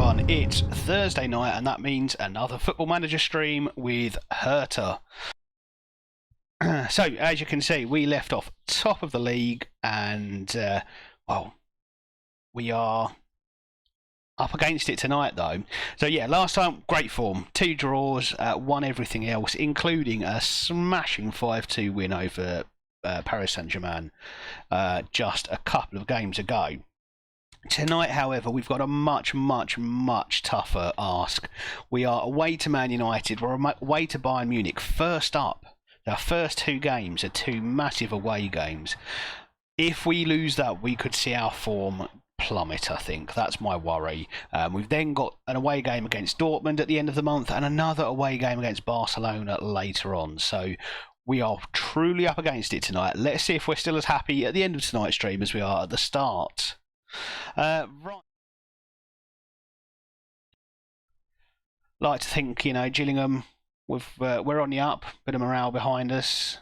everyone, it's Thursday night and that means another Football Manager stream with Herta. So, as you can see, we left off top of the league and, well, we are up against it tonight though. So yeah, last time, great form. 2 draws, won everything else, including a smashing 5-2 win over Paris Saint-Germain just a couple of games ago. Tonight, however, we've got a much tougher ask. We are away to Man United, we're away to Bayern Munich. First up, our first 2 games are 2 massive away games. If we lose that, we could see our form plummet, I think. That's my worry. We've then got an away game against Dortmund at the end of the month and another away game against Barcelona later on. So we are truly up against it tonight. Let's see if we're still as happy at the end of tonight's stream as we are at the start. Right. Like to think, you know, Gillingham, we're on the up, bit of morale behind us.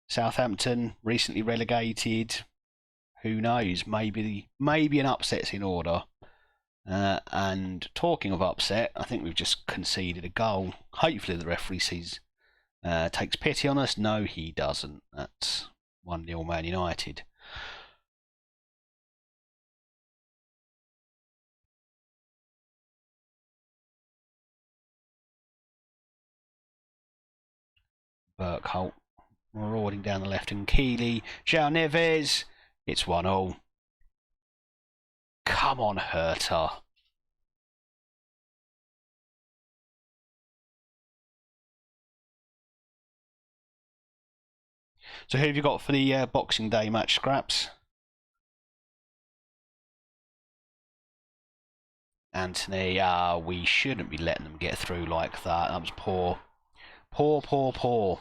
Southampton recently relegated. Who knows? Maybe an upset's in order. And talking of upset, I think we've just conceded a goal. Hopefully the referee takes pity on us. No, he doesn't. That's 1-0 Man United. Burkholt marauding down the left, and Keeley, João Neves, it's 1-0. Come on, Herta. So who have you got for the Boxing Day match, Scraps? Anthony, we shouldn't be letting them get through like that. That was poor. Poor.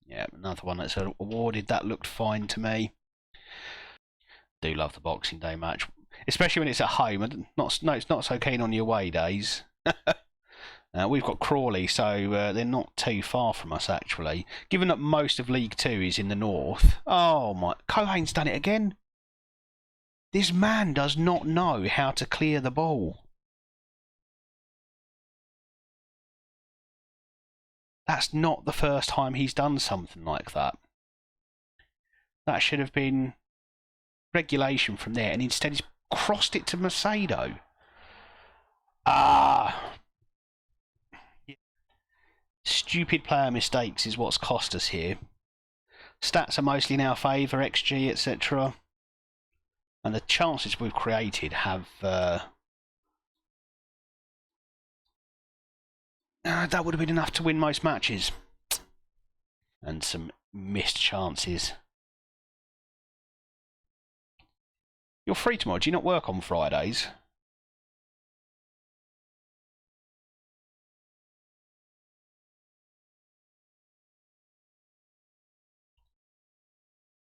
Yeah, another one that's awarded. That looked fine to me. Do love the Boxing Day match, especially when it's at home. It's not so keen on the away days. We've got Crawley, so they're not too far from us actually. Given that most of League 2 is in the north. Oh my! Cohane's done it again. This man does not know how to clear the ball. That's not the first time he's done something like that. That should have been regulation from there, and instead he's crossed it to Macedo. Stupid player mistakes is what's cost us here. Stats are mostly in our favour, XG, etc. And the chances we've created have... that would have been enough to win most matches. And some missed chances. You're free tomorrow. Do you not work on Fridays?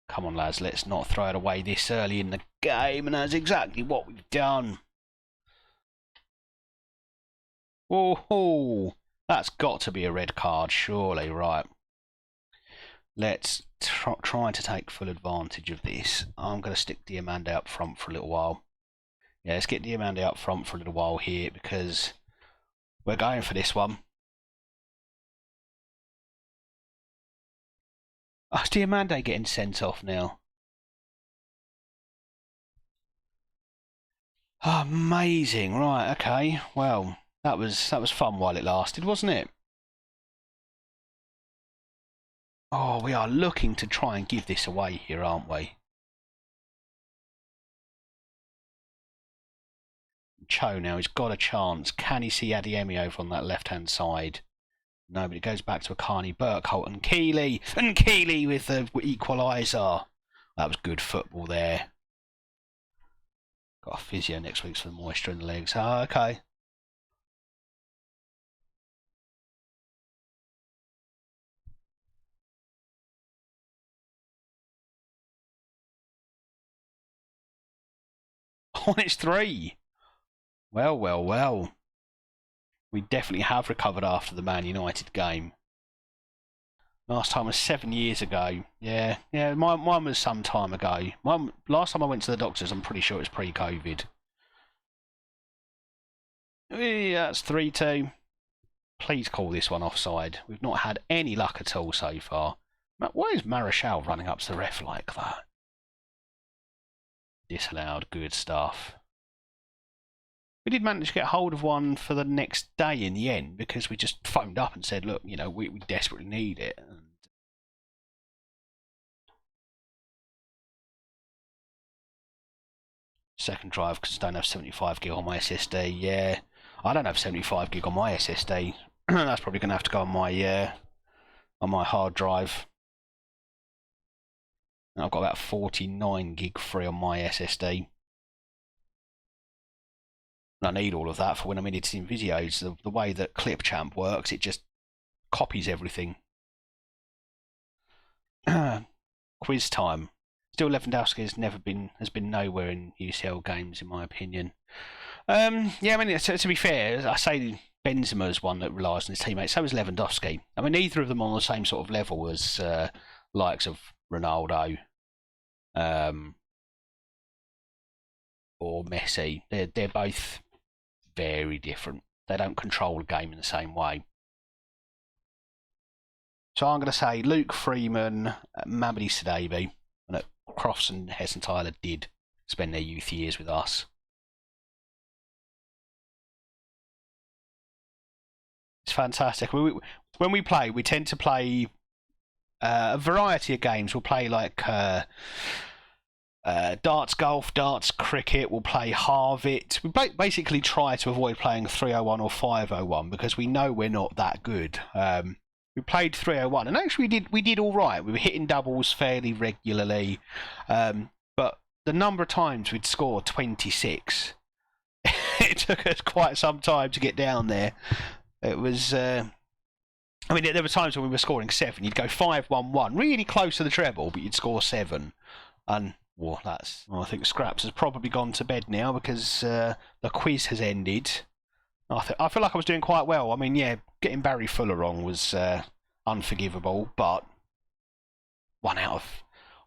Come on, lads. Let's not throw it away this early in the game. And that's exactly what we've done. Oh, that's got to be a red card, surely. Right. Let's try to take full advantage of this. I'm going to stick Diamande up front for a little while. Yeah, let's get Diamande up front for a little while here because we're going for this one. Oh, is Diamande getting sent off now? Oh, amazing. Right, okay. Well, that was fun while it lasted, wasn't it? Oh, we are looking to try and give this away here, aren't we? Cho now, he's got a chance. Can he see Adeyemi over on that left-hand side? No, but it goes back to Akani, Burkholt and Keeley. And Keeley with the equaliser. That was good football there. Got a physio next week for the moisture in the legs. Oh, okay. Oh, it's 3. Well. We definitely have recovered after the Man United game. Last time was 7 years ago. Yeah, yeah. Mine was some time ago. Last time I went to the doctors, I'm pretty sure it was pre-COVID. Yeah, that's 3-2. Please call this one offside. We've not had any luck at all so far. Why is Marichal running up to the ref like that? Disallowed. Good stuff. We did manage to get hold of one for the next day in the end because we just phoned up and said, look, we desperately need it. And second drive because I don't have 75 gig on my SSD. Yeah, I don't have 75 gig on my SSD. That's probably going to have to go on my hard drive. And I've got about 49 gig free on my SSD. And I need all of that for when I'm editing videos. The way that Clipchamp works, it just copies everything. Quiz time. Still, Lewandowski has been nowhere in UCL games, in my opinion. Yeah, I mean, to be fair, I say Benzema's one that relies on his teammates. So is Lewandowski. I mean, neither of them on the same sort of level as likes of Ronaldo or Messi. They're both very different. They don't control the game in the same way. So I'm going to say Luke Freeman, Mamadi Sidibe, and that Crofts and Hess and Tyler did spend their youth years with us. It's fantastic. When we play, we tend to play a variety of games. We'll play like darts golf, darts cricket. We'll play Harvit. We basically try to avoid playing 301 or 501 because we know we're not that good. We played 301 and actually we did all right. We were hitting doubles fairly regularly, but the number of times we'd score 26, it took us quite some time to get down there. It was. I mean, there were times when we were scoring 7. You'd go 5-1-1, really close to the treble, but you'd score 7. And I think Scraps has probably gone to bed now because the quiz has ended. I feel like I was doing quite well. I mean, yeah, getting Barry Fuller wrong was unforgivable, but one out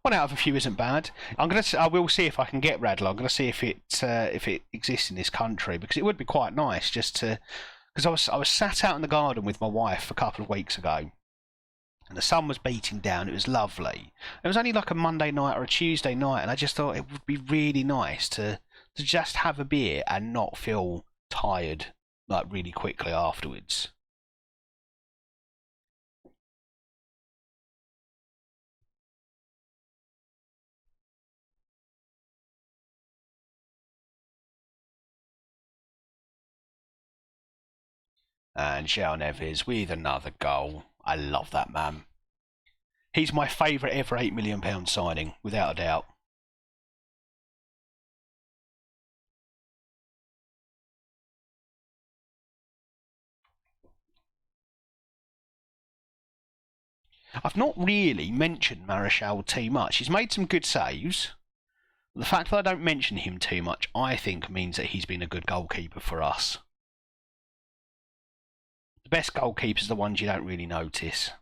of a few isn't bad. I will see if I can get Radler. I'm gonna see if it exists in this country because it would be quite nice just to. Because I was sat out in the garden with my wife a couple of weeks ago, and the sun was beating down. It was lovely. It was only like a Monday night or a Tuesday night, and I just thought it would be really nice to just have a beer and not feel tired like really quickly afterwards. And João Neves with another goal. I love that man. He's my favourite ever £8 million signing, without a doubt. I've not really mentioned Marichal too much. He's made some good saves. The fact that I don't mention him too much, I think, means that he's been a good goalkeeper for us. The best goalkeepers are the ones you don't really notice.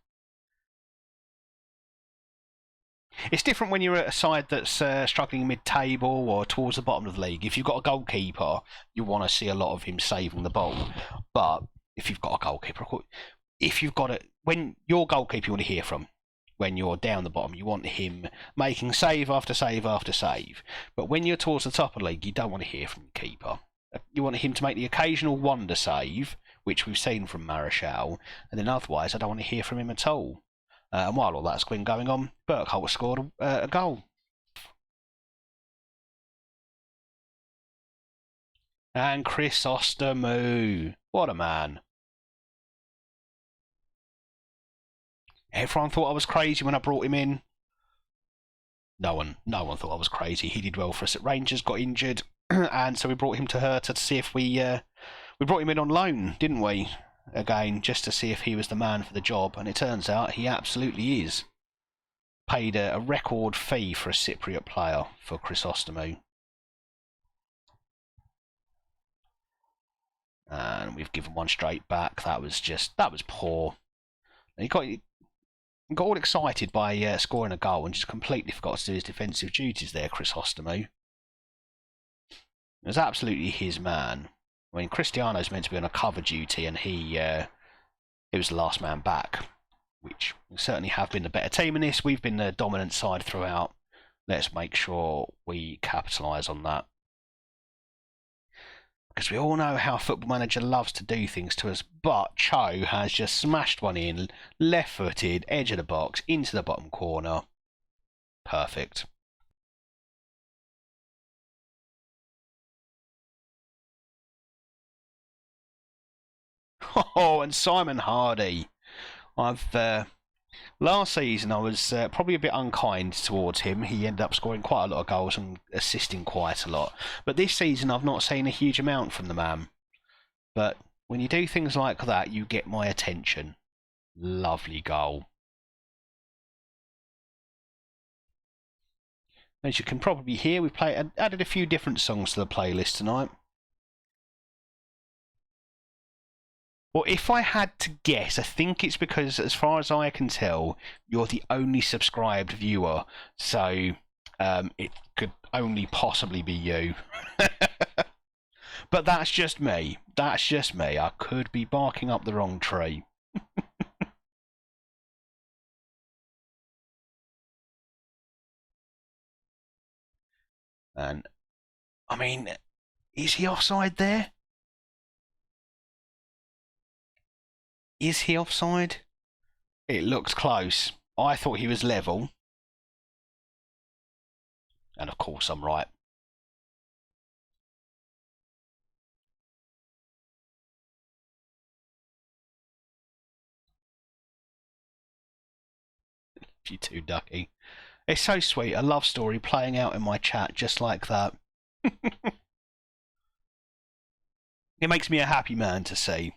It's different when you're at a side that's struggling mid-table or towards the bottom of the league. If you've got a goalkeeper, you want to see a lot of him saving the ball. But if you've got a goalkeeper, when your goalkeeper you want to hear from, when you're down the bottom, you want him making save after save after save. But when you're towards the top of the league, you don't want to hear from the keeper. You want him to make the occasional wonder save, which we've seen from Marichal, and then otherwise I don't want to hear from him at all. And while all that's been going on, Burkholdt scored a goal. And Chrysostomou. What a man. Everyone thought I was crazy when I brought him in. No one thought I was crazy. He did well for us at Rangers, got injured, and so we brought him to Hertha to see if we brought him in on loan, didn't we? Again, just to see if he was the man for the job, and it turns out he absolutely is. Paid a record fee for a Cypriot player for Chrysostomou. And we've given one straight back. That was poor. got all excited by scoring a goal and just completely forgot to do his defensive duties there, Chris Hostomu. It was absolutely his man. I mean, Cristiano's meant to be on a cover duty, and he was the last man back, which we certainly have been the better team in this. We've been the dominant side throughout. Let's make sure we capitalise on that. Because we all know how Football Manager loves to do things to us, but Cho has just smashed one in, left-footed, edge of the box, into the bottom corner. Perfect. Oh, and Simon Hardy. Last season I was probably a bit unkind towards him. He ended up scoring quite a lot of goals and assisting quite a lot. But this season I've not seen a huge amount from the man. But when you do things like that, you get my attention. Lovely goal. As you can probably hear, we've added a few different songs to the playlist tonight. Well, if I had to guess, I think it's because, as far as I can tell, you're the only subscribed viewer, so it could only possibly be you. But that's just me. That's just me. I could be barking up the wrong tree. And, I mean, is he offside there? Is he offside? It looks close. I thought he was level. And of course I'm right. You too, Ducky. It's so sweet. A love story playing out in my chat just like that. It makes me a happy man to see.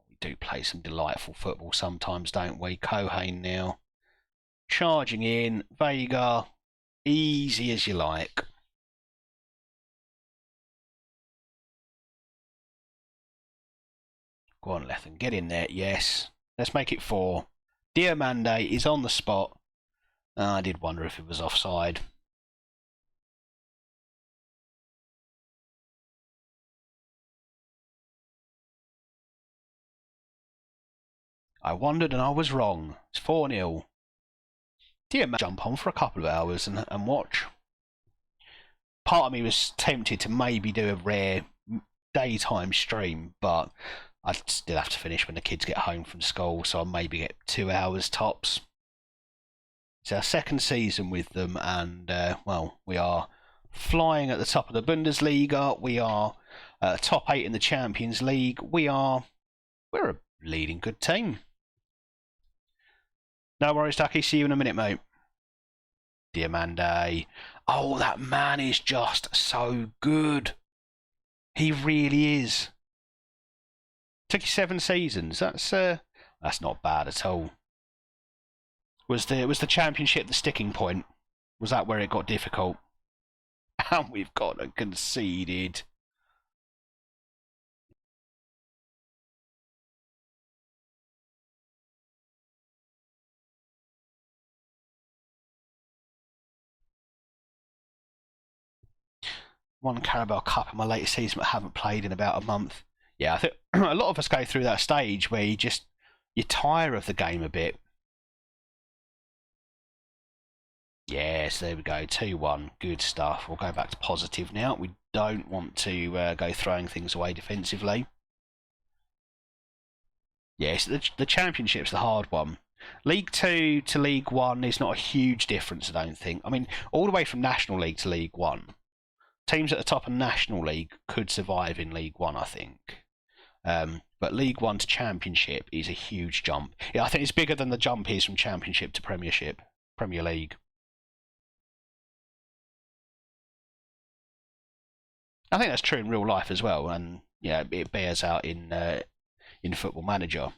We do play some delightful football sometimes, don't we? Cohane now. Charging in. Vega. Easy as you like. Go on, Lethan. Get in there. Yes. Let's make it 4. Diamande is on the spot. I did wonder if it was offside. I wondered and I was wrong. It's 4-0. Diamande jump on for a couple of hours and watch. Part of me was tempted to maybe do a rare daytime stream, but I'd still have to finish when the kids get home from school, so I'll maybe get 2 hours tops. It's our second season with them, and well, we are flying at the top of the Bundesliga. We are top 8 in the Champions League. We're a leading good team. No worries, Ducky. See you in a minute, mate. Diamande. Oh, that man is just so good. He really is. Took you 7 seasons. That's not bad at all. Was the championship the sticking point? Was that where it got difficult? And we've got conceded. Won Carabao Cup in my latest season, but haven't played in about a month. Yeah, I think a lot of us go through that stage where you tire of the game a bit. Yes, there we go, 2-1, good stuff. We'll go back to positive now. We don't want to go throwing things away defensively. Yes, the Championship's the hard one. League 2 to League 1 is not a huge difference, I don't think. I mean, all the way from National League to League 1. Teams at the top of National League could survive in League 1, I think. But League 1 to Championship is a huge jump. Yeah, I think it's bigger than the jump is from Championship to Premiership, Premier League. I think that's true in real life as well, and yeah, it bears out in Football Manager.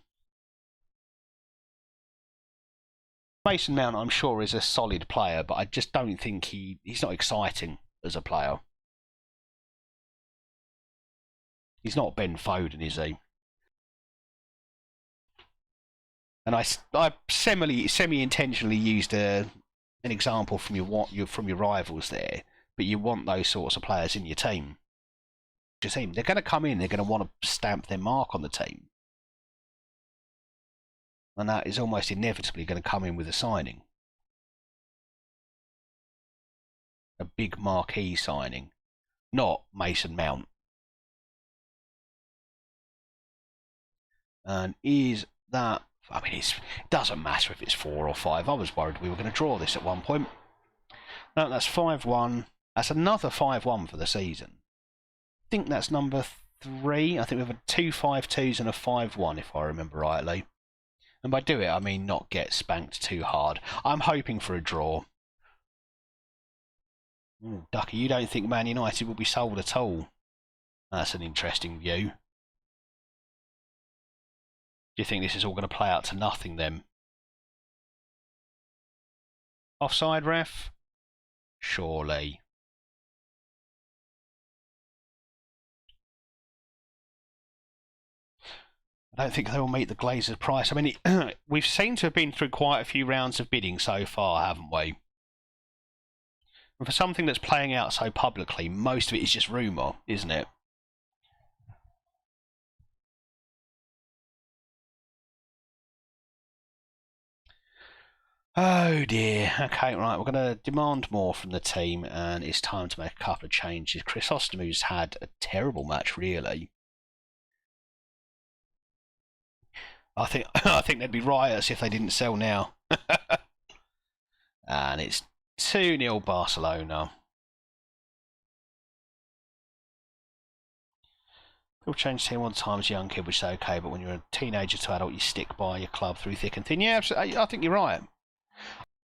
Mason Mount, I'm sure, is a solid player, but I just don't think he's not exciting as a player. He's not Ben Foden, is he? And I semi-intentionally used an example from your rivals there, but you want those sorts of players in your team. Just they're going to come in, they're going to want to stamp their mark on the team, and that is almost inevitably going to come in with a signing, a big marquee signing, not Mason Mount. And is that? I mean, it doesn't matter if it's 4 or 5. I was worried we were going to draw this at one point. No, that's 5-1. That's another 5-1 for the season. I think that's number 3. I think we have 2 5-2s and a 5-1, if I remember rightly. And by do it, I mean not get spanked too hard. I'm hoping for a draw. Ooh, Ducky, you don't think Man United will be sold at all? That's an interesting view. Do you think this is all going to play out to nothing then? Offside, ref? Surely. I don't think they will meet the Glazers' price. I mean, we've seemed to have been through quite a few rounds of bidding so far, haven't we? And for something that's playing out so publicly, most of it is just rumour, isn't it? Oh dear. Okay, right, we're going to demand more from the team, and it's time to make a couple of changes. Chrysostomu's had a terrible match, really. I think they'd be riots if they didn't sell now. And it's 2-0 Barcelona. People change team one time as a young kid, which is okay, but when you're a teenager to adult, you stick by your club through thick and thin. Yeah, I think you're right.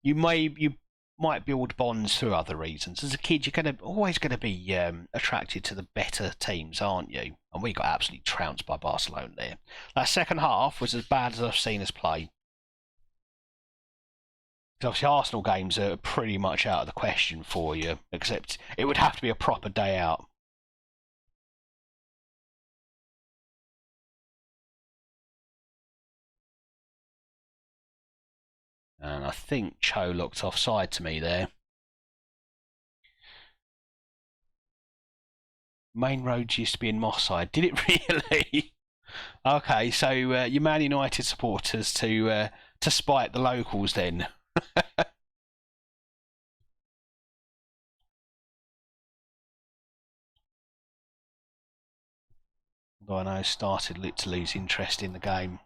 You might build bonds through other reasons. As a kid, you're always going to be attracted to the better teams, aren't you? And we got absolutely trounced by Barcelona there. That second half was as bad as I've seen us play. Because obviously Arsenal games are pretty much out of the question for you, except it would have to be a proper day out. And I think Cho looked offside to me there. Main roads used to be in Moss Side. Did it really? Okay, so you Man United supporters to spite the locals then. Although I know started to lose interest in the game.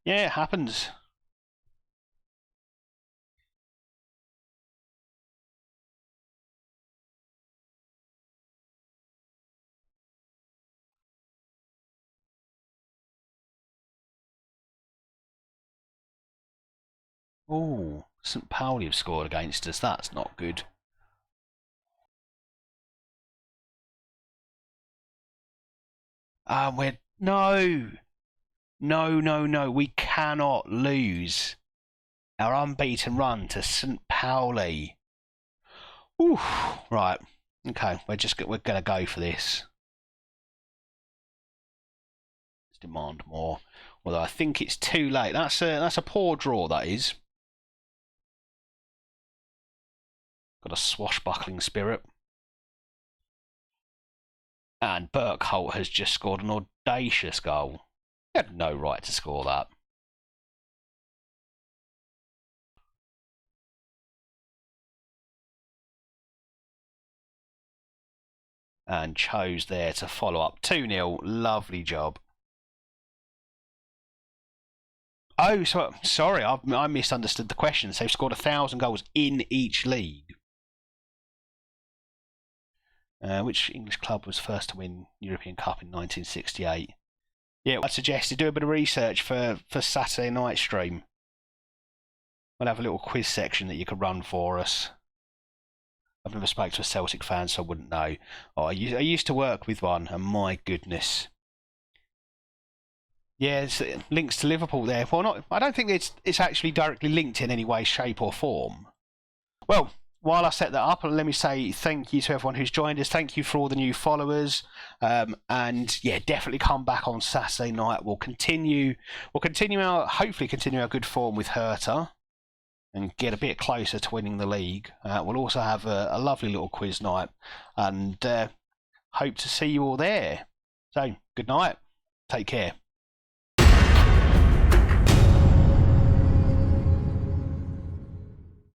Yeah, it happens. Oh, St. Pauli have scored against us. That's not good. No. We cannot lose our unbeaten run to St. Pauli. Ooh, right. Okay, we're gonna go for this. Let's demand more. Although I think it's too late. That's a poor draw. That is. Got a swashbuckling spirit. And Burkholt has just scored an audacious goal. He had no right to score that. And chose there to follow up 2-0. Lovely job. Oh, sorry, I misunderstood the question. So they've scored 1,000 goals in each league. Which English club was first to win European Cup in 1968? Yeah, I suggested do a bit of research for Saturday night stream. We'll have a little quiz section that you can run for us. I've never spoke to a Celtic fan, so I wouldn't know. Oh, I used to work with one, and my goodness. Yeah, it's links to Liverpool there. Well, I don't think it's actually directly linked in any way, shape or form. Well, while I set that up, let me say thank you to everyone who's joined us. Thank you for all the new followers. And yeah, definitely come back on Saturday night. We'll continue hopefully continue our good form with Hertha and get a bit closer to winning the league. We'll also have a lovely little quiz night, and hope to see you all there. So, good night. Take care.